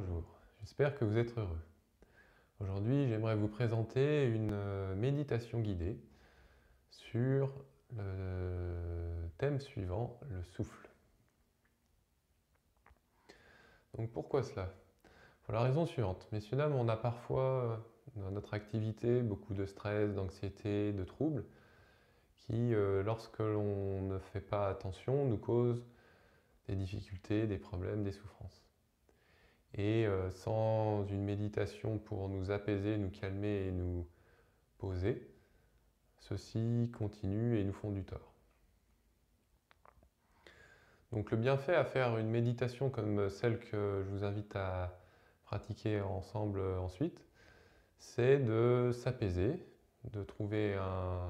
Bonjour, j'espère que vous êtes heureux. Aujourd'hui, j'aimerais vous présenter une méditation guidée sur le thème suivant, le souffle. Donc pourquoi cela? Pour la raison suivante. Messieurs, dames, on a parfois dans notre activité beaucoup de stress, d'anxiété, de troubles qui, lorsque l'on ne fait pas attention, nous causent des difficultés, des problèmes, des souffrances. Et sans une méditation pour nous apaiser, nous calmer et nous poser, ceux-ci continuent et nous font du tort. Donc le bienfait à faire une méditation comme celle que je vous invite à pratiquer ensemble ensuite, c'est de s'apaiser, de trouver un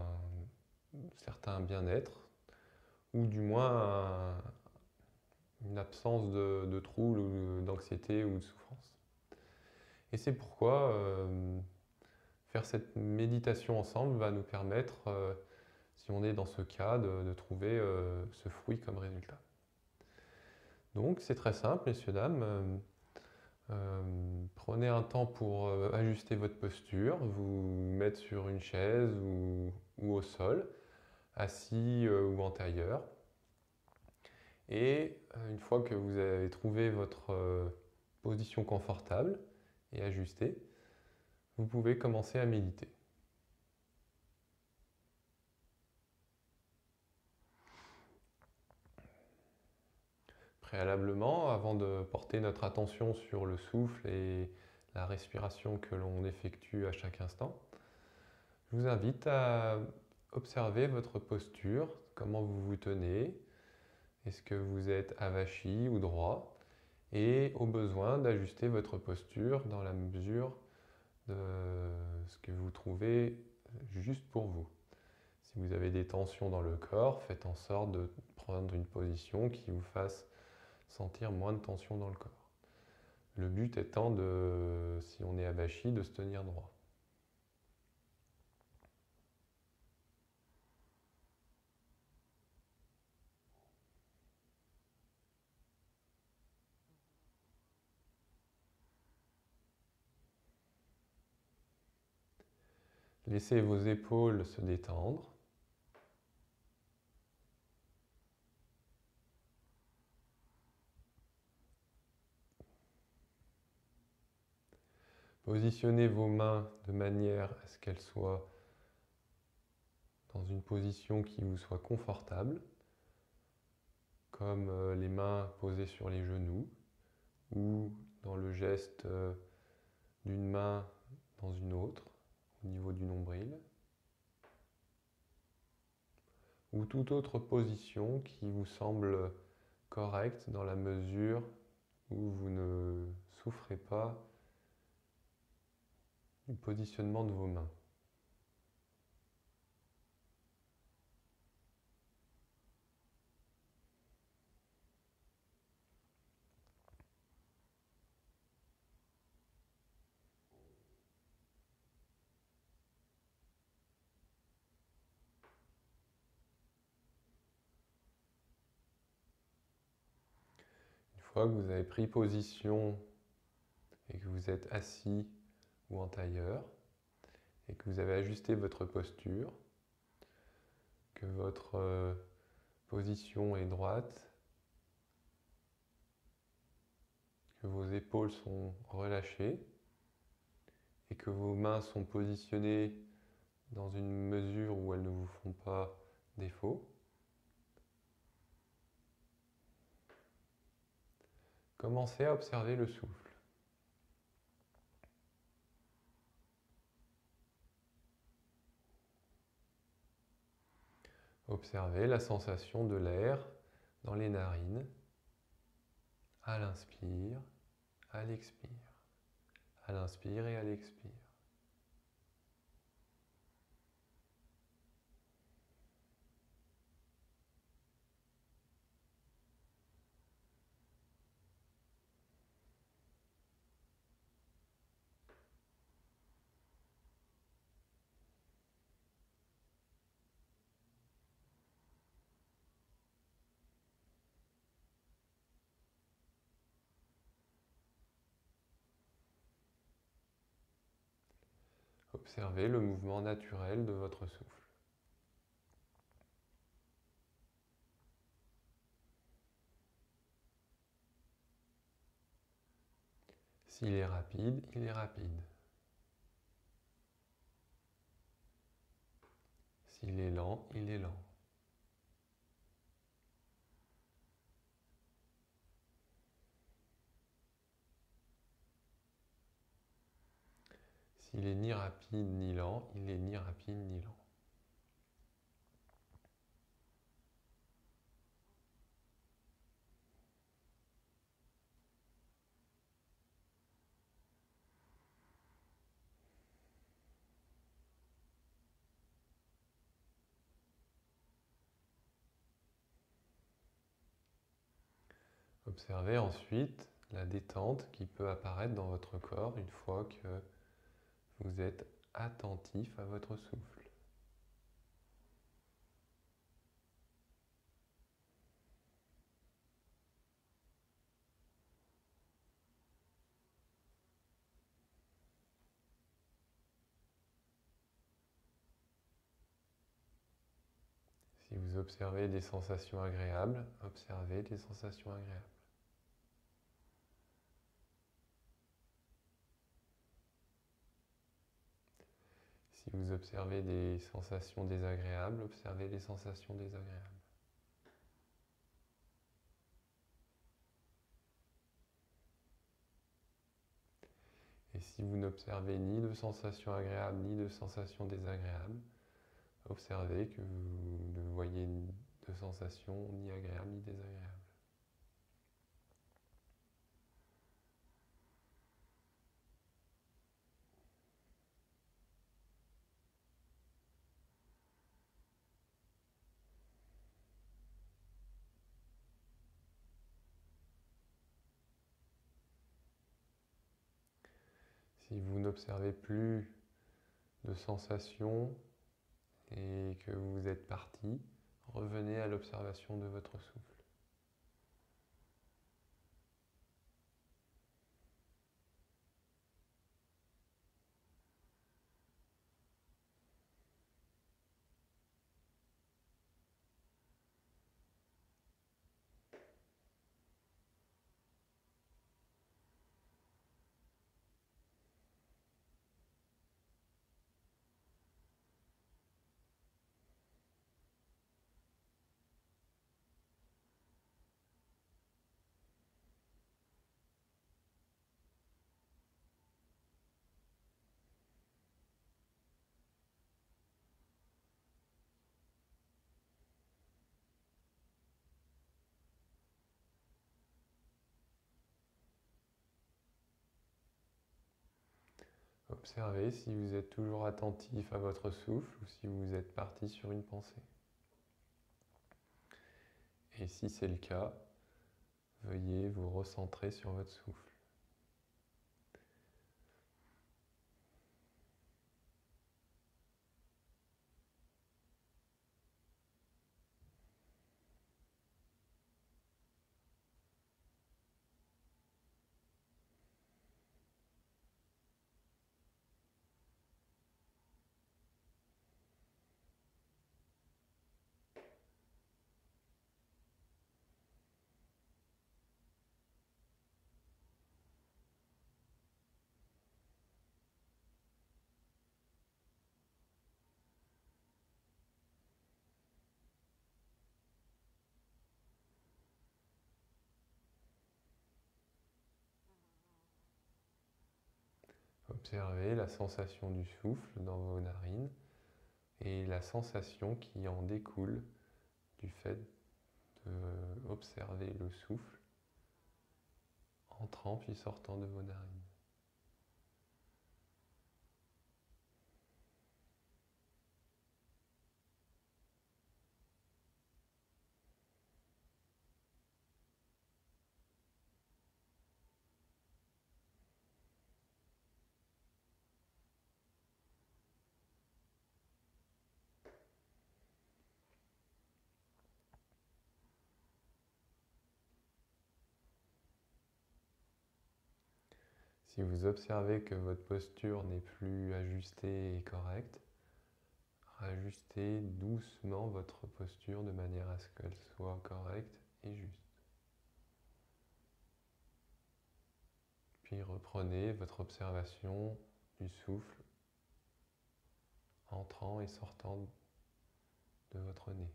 certain bien-être, ou du moins une absence de trouble, ou d'anxiété ou de souffrance. Et c'est pourquoi faire cette méditation ensemble va nous permettre, si on est dans ce cas, de trouver ce fruit comme résultat. Donc c'est très simple, messieurs, dames. Prenez un temps pour ajuster votre posture, vous mettre sur une chaise ou au sol, assis ou en tailleur. Et une fois que vous avez trouvé votre position confortable et ajustée, vous pouvez commencer à méditer. Préalablement, avant de porter notre attention sur le souffle et la respiration que l'on effectue à chaque instant, je vous invite à observer votre posture, comment vous vous tenez, est-ce que vous êtes avachi ou droit, et au besoin d'ajuster votre posture dans la mesure de ce que vous trouvez juste pour vous. Si vous avez des tensions dans le corps, faites en sorte de prendre une position qui vous fasse sentir moins de tension dans le corps. Le but étant de, si on est avachi, de se tenir droit. Laissez vos épaules se détendre. Positionnez vos mains de manière à ce qu'elles soient dans une position qui vous soit confortable, comme les mains posées sur les genoux ou dans le geste d'une main dans une autre, au niveau du nombril, ou toute autre position qui vous semble correcte dans la mesure où vous ne souffrez pas du positionnement de vos mains. Une fois que vous avez pris position et que vous êtes assis ou en tailleur, et que vous avez ajusté votre posture, que votre position est droite, que vos épaules sont relâchées et que vos mains sont positionnées dans une mesure où elles ne vous font pas défaut. Commencez à observer le souffle. Observez la sensation de l'air dans les narines, à l'inspire, à l'expire, à l'inspire et à l'expire. Observez le mouvement naturel de votre souffle. S'il est rapide, il est rapide. S'il est lent, il est lent. S'il est ni rapide ni lent, il est ni rapide ni lent. Observez ensuite la détente qui peut apparaître dans votre corps une fois que vous êtes attentif à votre souffle. Si vous observez des sensations agréables, observez des sensations agréables. Si vous observez des sensations désagréables, observez les sensations désagréables. Et si vous n'observez ni de sensations agréables ni de sensations désagréables, observez que vous ne voyez de sensations ni agréables ni désagréables. Si vous n'observez plus de sensations et que vous êtes parti, revenez à l'observation de votre souffle. Observez si vous êtes toujours attentif à votre souffle ou si vous êtes parti sur une pensée. Et si c'est le cas, veuillez vous recentrer sur votre souffle. Observez la sensation du souffle dans vos narines et la sensation qui en découle du fait d'observer le souffle entrant puis sortant de vos narines. Si vous observez que votre posture n'est plus ajustée et correcte, ajustez doucement votre posture de manière à ce qu'elle soit correcte et juste. Puis reprenez votre observation du souffle entrant et sortant de votre nez.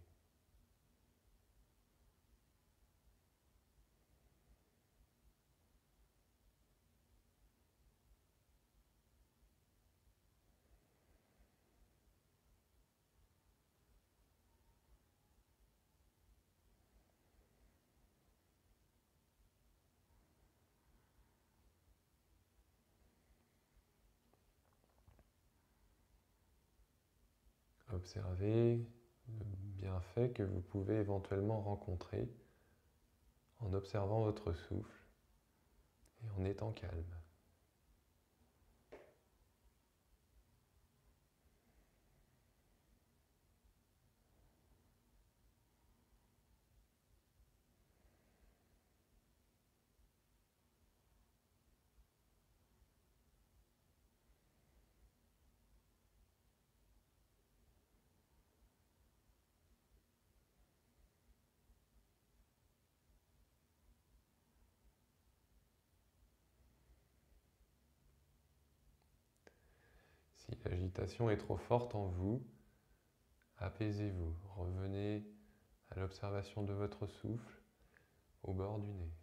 Observez le bienfait que vous pouvez éventuellement rencontrer en observant votre souffle et en étant calme. Si l'agitation est trop forte en vous, apaisez-vous, revenez à l'observation de votre souffle au bord du nez.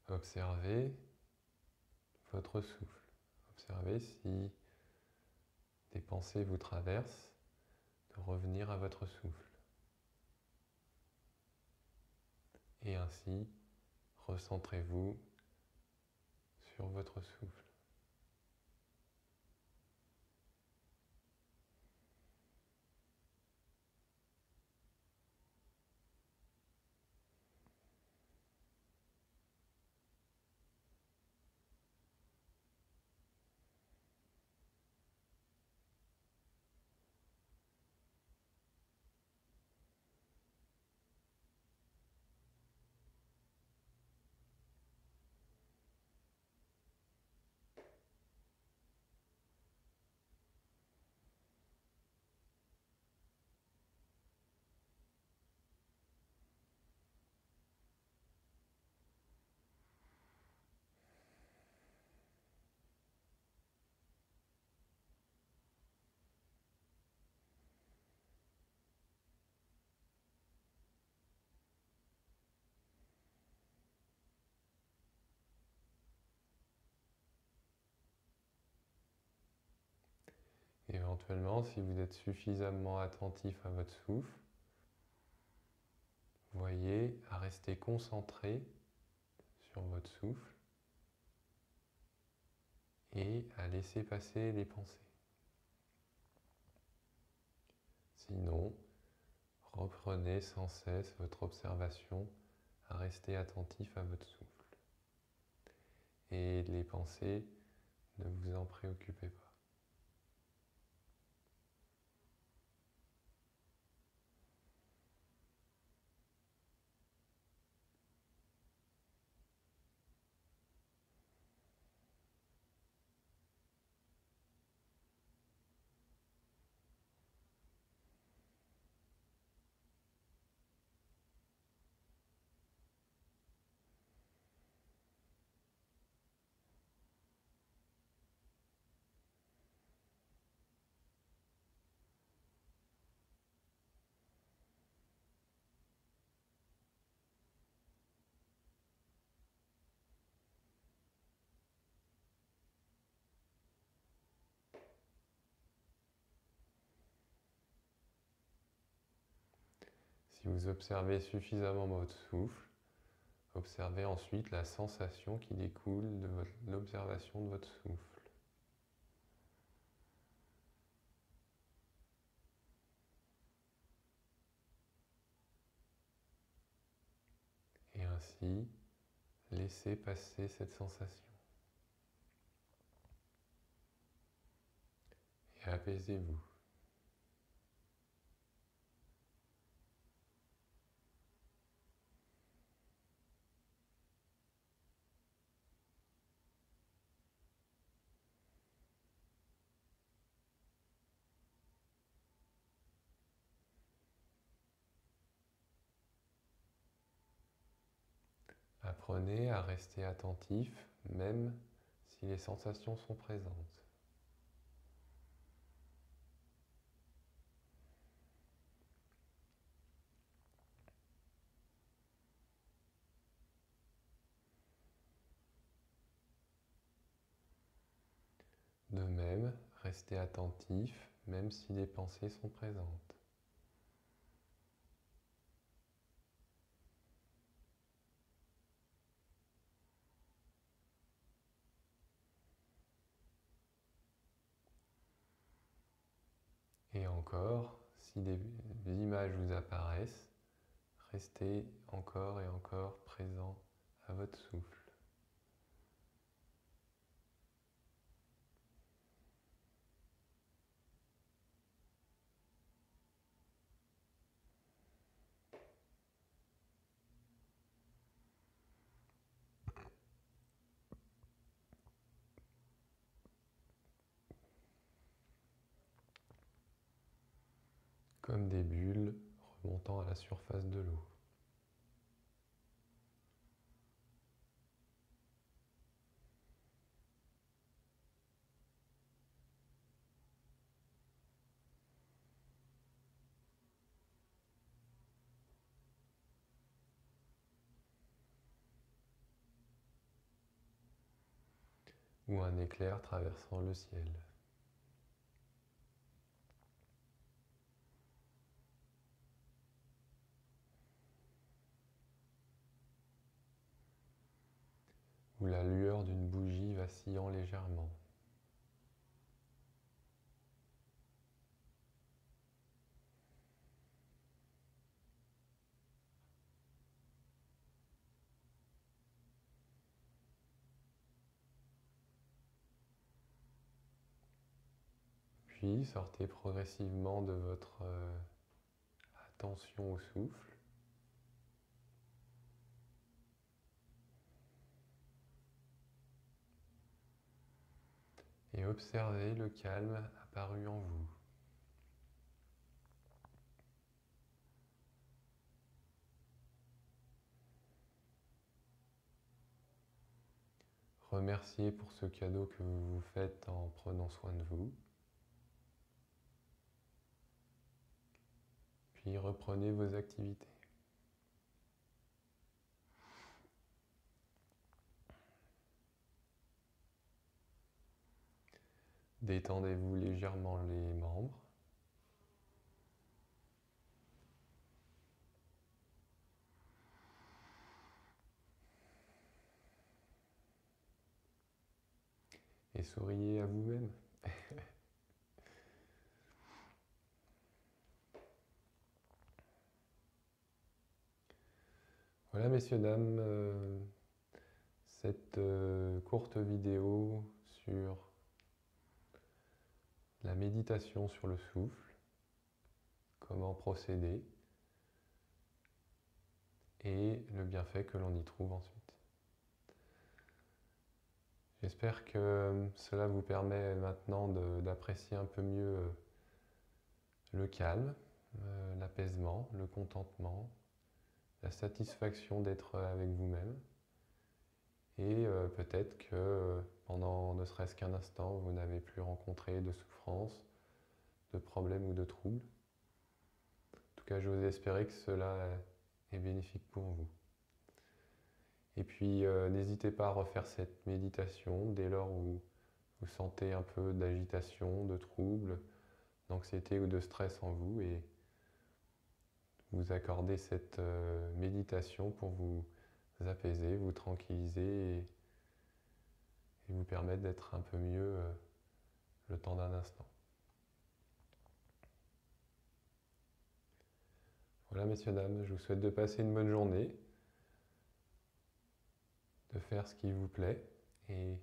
Observez votre souffle. Observez si des pensées vous traversent, de revenir à votre souffle. Et ainsi, recentrez-vous sur votre souffle. Éventuellement, si vous êtes suffisamment attentif à votre souffle, voyez à rester concentré sur votre souffle et à laisser passer les pensées. Sinon, reprenez sans cesse votre observation à rester attentif à votre souffle. Et les pensées, ne vous en préoccupez pas. Si vous observez suffisamment votre souffle, observez ensuite la sensation qui découle de l'observation de votre souffle. Et ainsi, laissez passer cette sensation. Et apaisez-vous. Apprenez à rester attentif, même si les sensations sont présentes. De même, restez attentif, même si les pensées sont présentes. Et encore, si des images vous apparaissent, restez encore et encore présent à votre souffle. Comme des bulles remontant à la surface de l'eau. Ou un éclair traversant le ciel. Ou la lueur d'une bougie vacillant légèrement. Puis sortez progressivement de votre attention au souffle. Et observez le calme apparu en vous. Remerciez pour ce cadeau que vous vous faites en prenant soin de vous. Puis reprenez vos activités. Détendez-vous légèrement les membres. Et souriez à vous-même. Voilà, messieurs, dames, cette courte vidéo sur la méditation sur le souffle, comment procéder et le bienfait que l'on y trouve ensuite. J'espère que cela vous permet maintenant d'apprécier un peu mieux le calme, l'apaisement, le contentement, la satisfaction d'être avec vous-même. Et peut-être que pendant ne serait-ce qu'un instant, vous n'avez plus rencontré de souffrance, de problèmes ou de troubles. En tout cas, j'ose espérer que cela est bénéfique pour vous. Et puis, n'hésitez pas à refaire cette méditation dès lors où vous sentez un peu d'agitation, de trouble, d'anxiété ou de stress en vous. Et vous accorder cette méditation pour vous apaiser, vous tranquilliser et vous permettre d'être un peu mieux le temps d'un instant. Voilà, messieurs, dames, je vous souhaite de passer une bonne journée, de faire ce qui vous plaît et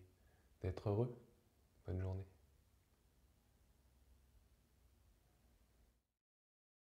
d'être heureux. Bonne journée.